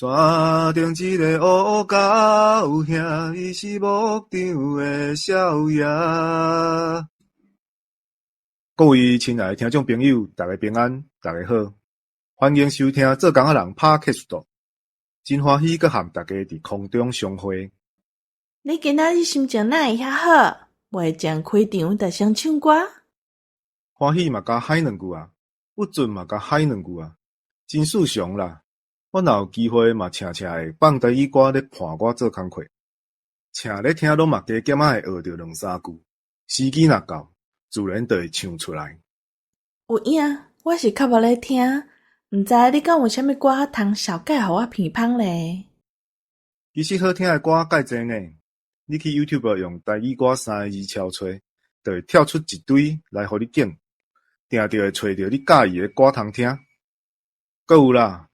山顶一个乌狗兄，伊是牧场的少爷。各位亲爱的听众朋友，大家平安，大家好，欢迎收听做工仔人 Podcast。真欢喜佮和大家伫空中相会。你今仔日心情哪会遐好？袂正开场就想唱歌？欢喜嘛加海两句啊，不准嘛加海两句啊，真事常啦。我若有机会嘛，常常会放台语歌咧伴我做工课，请咧听拢嘛加减仔会学着两三句，时机若到，自然就会唱出来。有影，我是较无咧听，毋知你敢有啥物歌通小解互我鼻芳咧？其实好听的歌介侪呢，你去 YouTube 用台语歌3个字敲吹，就会跳出一堆来互你拣，定就会找着你喜意的歌通听。搁有啦，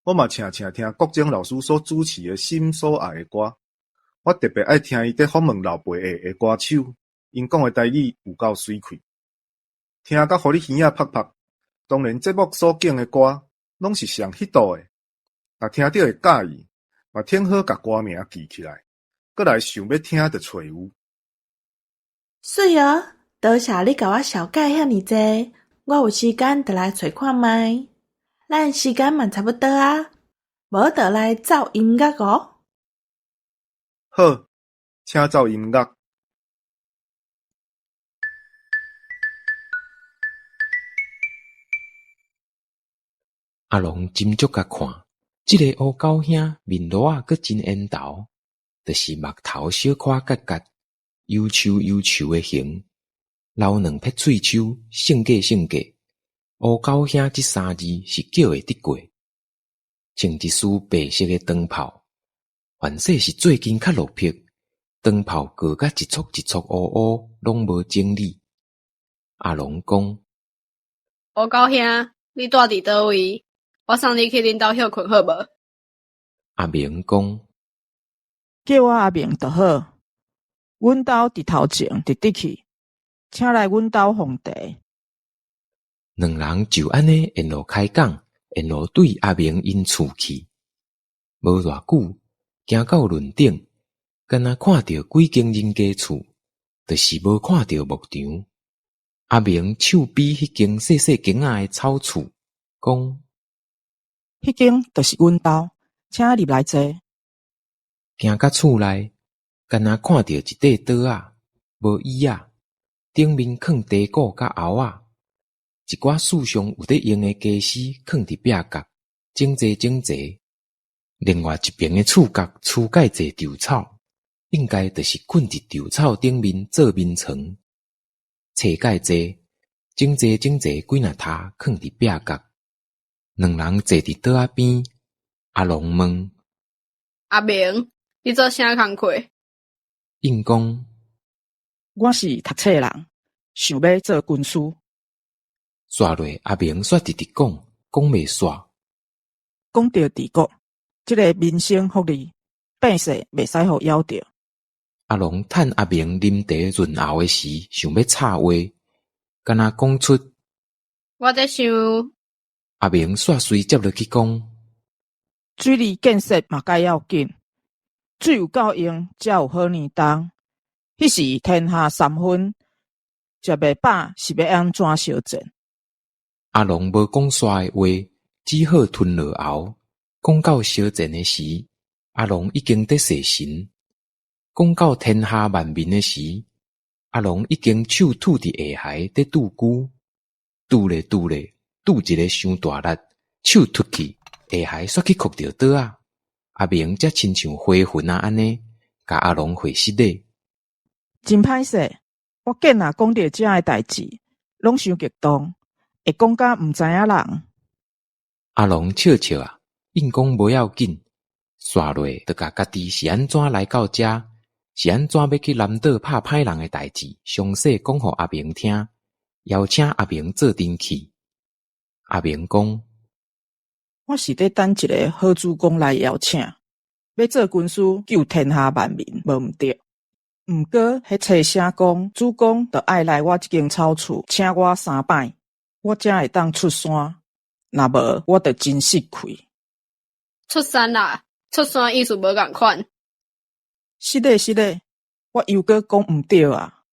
我嘛常常听郭晶老师所主持的心所爱的歌，我特别爱听伊在访问老辈的歌手，因讲的台语有够水气，听甲互你耳仔拍拍。当然节目所拣的歌，拢是上迄度的，若听到会喜意，嘛挺好甲歌名记起来，搁来想要听就找有。是哦，多谢你甲我小解遐尼济，我有时间就来找看卖。咱时间嘛差不多啊，无就来奏音乐哦。好，请奏音乐。阿龙斟酌甲看，这个乌狗兄面罗啊，阁真缘投，就是目头小可角角，忧愁忧愁的形，流两撇喙鬚，性格性格。乌狗兄这3字是叫会得过，穿一束白色的长袍，凡说是最近较落魄，长袍过甲一撮一撮乌乌，拢无整理。阿龙讲：乌狗兄，你住伫倒位？我送你去恁兜休困好无？阿明讲：叫我阿明就好，阮兜伫头前直直去，请来阮兜奉茶。两人就安尼沿路开讲，沿路对阿明因厝去。无偌久，行到轮顶，敢若看到几间人家厝，就是无看到牧场。阿明手比迄间细细间仔的草厝，讲：迄间就是阮兜，请入来坐。行到厝内，敢若看到一块桌仔，无椅仔，顶面放茶cụ甲蚵仔，一寡树上有得用的家私放伫壁角，整齐整齐。另外一边的厝角厝介济稻草，应该就是困伫稻草顶面做眠床。册介济，整齐整齐几若榻放伫壁角。两人坐伫桌仔边，阿龙问：阿明，你做啥工课？应讲：我是读册人，想要做军师。煞落阿明煞直直讲袂煞。讲到治国，这个民生福利，百姓袂使互夭着。阿龙趁阿明啉茶润喉的时，想要插话，敢若讲出：我在想，阿明煞随接落去讲：水利建设嘛该要紧，水有够用，才有好年冬。迄时天下三分，食袂饱是要安怎相战？阿龙无讲煞的话，只好吞落喉。讲到相战的时，阿龙已经在洗神；讲到天下万民的时，阿龙已经手拄伫下海在拄龟，拄咧，拄一个伤大力，手突去，下海煞去哭着倒啊！阿明则亲像回魂啊安尼，甲阿龙会失礼。真歹势，我见若讲到遮个代志，拢伤激动，会讲甲毋知影人。阿龙笑笑啊，应讲无要紧，煞落就甲家己是安怎来到遮，是安怎要去南岛拍歹人的代志，详细讲互阿明听，邀请阿明做阵去。阿明讲：我是咧等一个好主公来邀请，要做军师救天下万民，无毋对。毋过迄册写讲，主公就爱来我这间草厝，请我3摆，我才会当出山。若无，我就真失气。出山啦，出山意思无共款。是的，是的，我又搁讲毋对啊。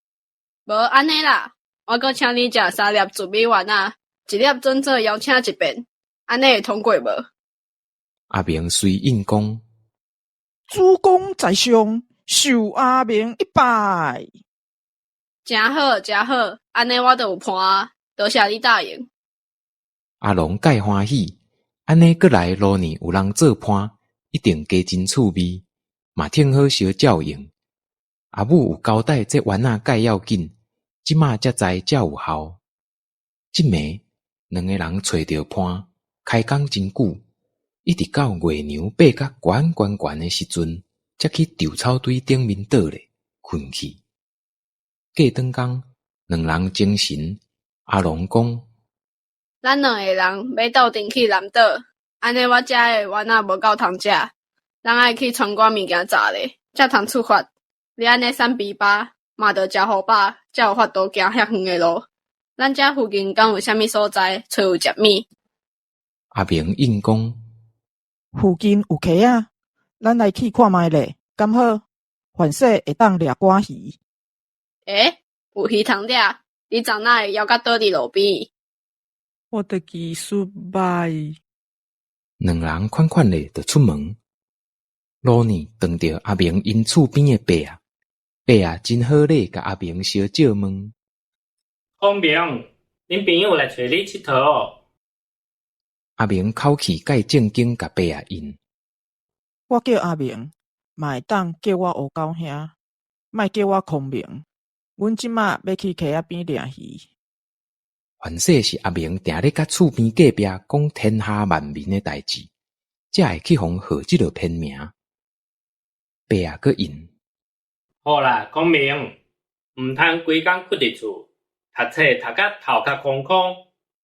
无安尼啦，我搁请你食3粒糯米丸啊，1粒准做邀请一遍，安尼会通过无？阿明随应讲，主公在上，受阿明一拜。真好，真好，安尼我就有伴啊，多谢你答应。阿龙介欢喜，安尼过来路年有人做伴，一定加真趣味，嘛挺好相照应。阿母有交代这丸仔介要紧，即马才知才有效。即暝两个人找着伴，开工真久，一直到月娘爬甲悬悬悬的时阵，才去稻草堆顶面倒咧困去。过顿工，两人精神。阿龙讲，咱两个人要斗阵去南岛，安尼我遮的丸仔无够通食，咱爱去川馆物件炸咧，才通出发。你安尼瘦肥巴，嘛着食好饱，才有法度行遐远的路。咱遮附近敢有啥物所在找有食物？阿明应讲，附近有溪仔，咱来去看觅咧，敢好？凡说会当掠寡鱼。有鱼通掠，你昨哪会枵甲倒伫路边？我的技术歹。两人款款咧就出门。路呢撞着阿明因厝边的伯啊，伯啊真好咧，甲阿明小借问。方明，恁朋友来找你佚佗哦。阿明口气介正经，甲伯啊应。我叫阿明，嘛会当叫我乌狗兄，莫叫我空明。阮即马要去溪仔边掠鱼。凡说是阿明定咧甲厝边隔壁讲天下万民的代志，才会去互号即个片名。伯啊阁应。好啦，方明，毋通规工屈伫厝，读册读甲头壳空空，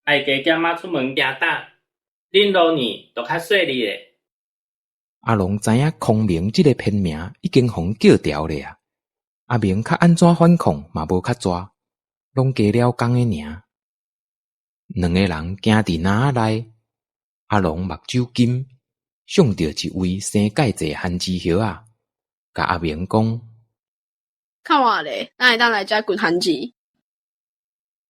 爱加减仔出门行打，恁路呢就较细腻咧。阿龙知影空明即个片名已经互叫条咧啊，阿明较安怎反抗嘛无较抓，拢加了工的尔。两个人行伫林仔内，阿龙目睭金，想着一位生介济番薯叶啊，甲阿明讲：看我咧，咱会当来遮滚番薯。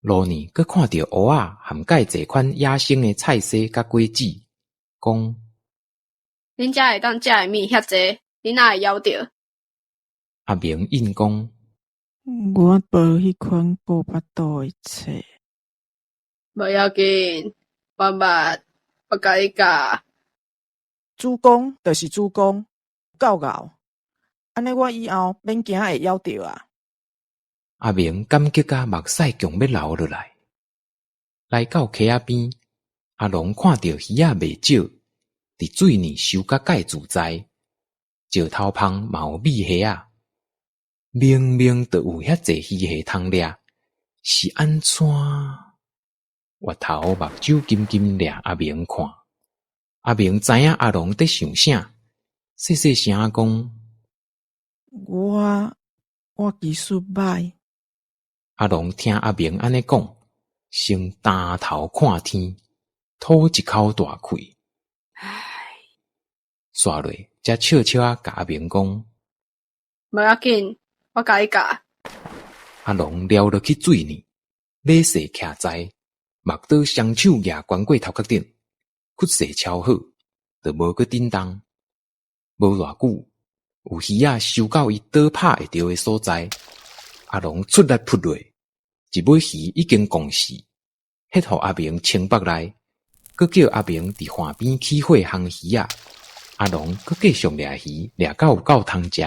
路呢，佮看到蚵仔含介济款野生的菜色甲果子，讲：恁遮会当食的物遐济，你哪会枵着？阿明应讲：我无迄款顾巴肚的册。无要紧，我捌，我甲你教。主公就是主公，够熬。安尼我以后免惊会枵着啊。阿明感激甲目屎强要流落来。来到溪仔边，阿龙看到鱼仔未少，伫水里游甲介自在。石头旁嘛有米虾仔，明明就有遐济鱼虾通掠，是安怎？我头目睭金金掠阿明看，阿明知影阿龙在想啥，细细声讲：我技术歹。阿龙听阿明安尼讲，先担头看天，吐一口大气，刷落才笑笑啊，甲阿明讲：无要紧，我甲你教。阿龙撩落去水里，马势徛在，目倒双手举悬过头壳顶，屈势超好，就无搁震动。无偌久，有鱼仔游到伊倒拍会着的所在，阿龙出力扑落，一尾鱼已经狂死，迄互阿明清北来，搁叫阿明伫岸边起火烘鱼仔。阿龙搁继续掠鱼，掠到有够通食，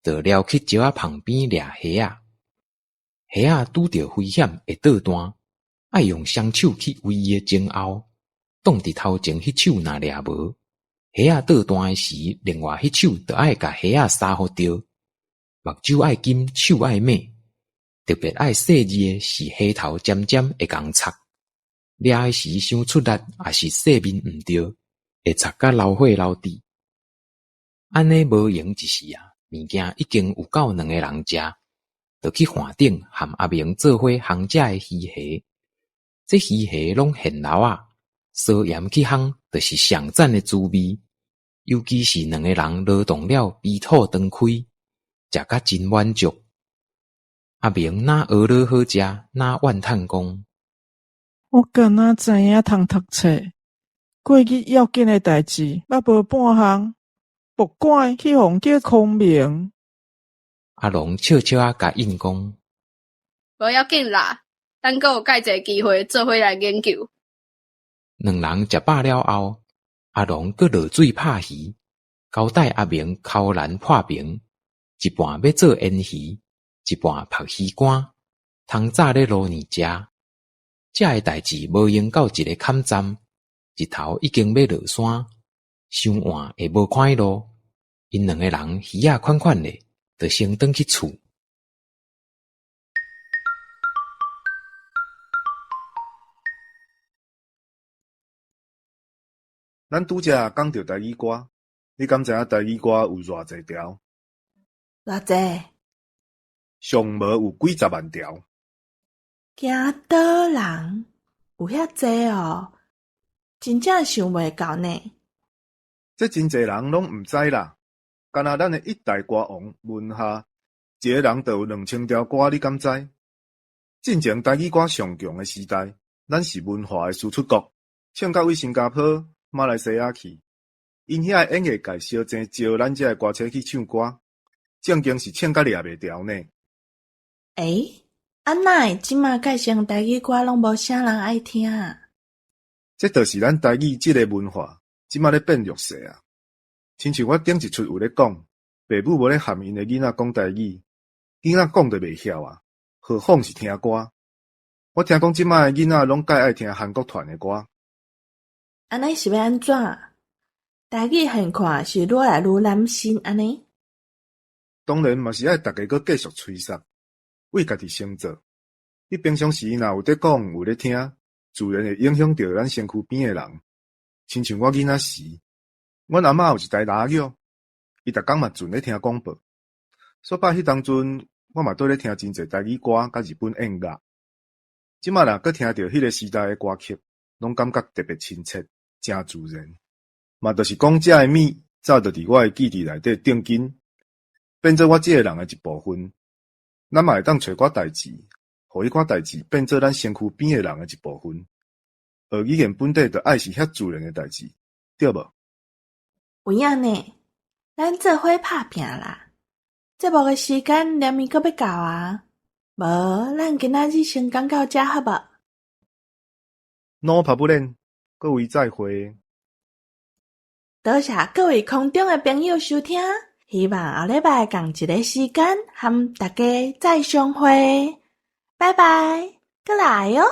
就撩去石仔旁边掠虾仔。虾仔拄着危险会倒弹，爱用双手去围伊的前后，挡伫头前迄手若掠无，虾仔倒弹的时，另外迄手就爱甲虾仔杀互着。目睭爱金，手爱猛，特别爱细字的是虾头尖尖会共插，掠的时伤出力，也是细面毋着，会插甲流血流滴。安尼无闲一时啊，物件已经有够两个人食，就去岸顶含阿明做伙烘食的鱼虾。这鱼虾拢现捞啊，烧盐去烘，就是上赞的滋味。尤其是两个人劳动了悲吐长开，食甲真满足。阿明哪学了好食，哪怨叹讲：我敢若知影通读册，过去要紧的代志捌无半项，不管去互叫孔明。阿龙笑笑啊甲应讲：无要紧啦，咱阁有介济机会做伙来研究。两人食饱了后，阿龙阁落水拍鱼，交代阿明扣篮破平，一半要做烟鱼，一半晒鱼干，通早咧路年食。这个代志无用到一个坎站，日头已经要落山，伤晚会无看路，因两个人鱼仔款款咧，就先转去厝。咱拄则讲到台语歌，你敢知影台语歌有偌济条？偌济？上无有几十万条。惊倒人有遐济哦，真正想袂到呢。这真济人拢毋知啦，干那咱的一代歌王文夏，一个人就有2000条歌，你敢知？进前台语歌上强的时代，咱是文化的输出国，唱到为新加坡、马来西亚去，因遐的演艺界烧钱招咱这的歌星去唱歌，正经是唱甲掠袂条呢。安那会即马介绍台语歌拢无啥人爱听啊？这就是咱台语这个文化，即马咧变弱势啊！亲像我顶一出有咧讲，爸母无咧含因的囡仔讲台语，囡仔讲得袂晓啊，何况是听歌。我听讲即马的囡仔拢介爱听韩国团的歌。安尼是要安怎？台语现看是愈来愈难信安尼？当然嘛是爱大家搁继续吹杀，为家己先做。你平常时若有咧讲有咧听，自然会影响到咱身躯边的人。亲像我囡仔时，阮阿嬷有一台拉玉，伊逐工嘛准咧听广播。说白迄当阵，我嘛倒咧听真侪台语歌甲日本演乐。即马若搁听到迄个时代的歌曲，拢感觉特别亲切，真自然。嘛就是讲遮的米，早就伫我的记忆内底定根，变做我这个人的一部分。咱嘛会当找寡代志，互迄寡代志变做咱身躯边的人的一部分。而语言本底就爱是遐自然的代志，对无？有影呢，咱做伙拍拼啦！节目的时间连咪阁要到啊，无咱今仔日先讲到遮好无？No problem，各位再会。多谢各位空中的朋友收听，希望后礼拜同一个时间和大家再相会，拜拜，过来哟。